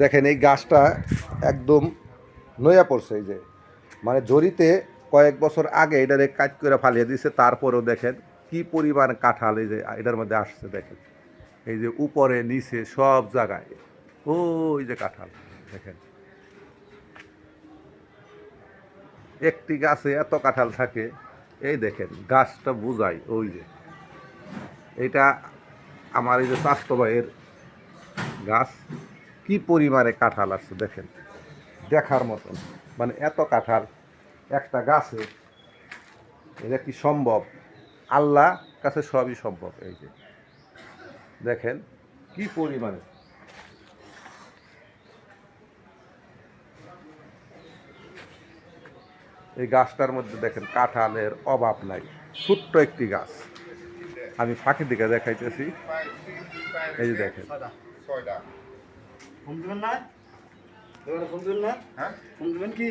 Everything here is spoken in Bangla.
দেখেন এই গাছটা একদম নয়া পড়ছে, এই যে মানে জড়িতে কয়েক বছর আগে এটারে কাজ করে ফালিয়ে দিছে, তারপরেও দেখেন কি পরিমাণ কাঁঠাল এই যে এটার মধ্যে আসছে। দেখেন এই যে উপরে নিচে সব জায়গায় ওই যে কাঁঠাল দেখেন, একটি গাছে এত কাঁঠাল থাকে। এই দেখেন গাছটা বুঝাই, ওই যে এটা আমার এই যে স্বাস্থ্য ভাইয়ের গাছ, কি পরিমাণে কাঁঠাল আসছে দেখেন, দেখার মতন। মানে এত কাঁঠাল একটা গাছে, এটা কি সম্ভব? আল্লাহ কাছে সবই সম্ভব। এই যে দেখেন কি পরিমাণে, এই গাছটার মধ্যে দেখেন কাঁঠালের অভাব নাই। ছোট্ট একটি গাছ, আমি ফাঁকি দিকে দেখাইতেছি। এই যে দেখেন, ফোন দিবেন না? ফোন দিবেন না? হ্যাঁ, ফোন দিবেন কি?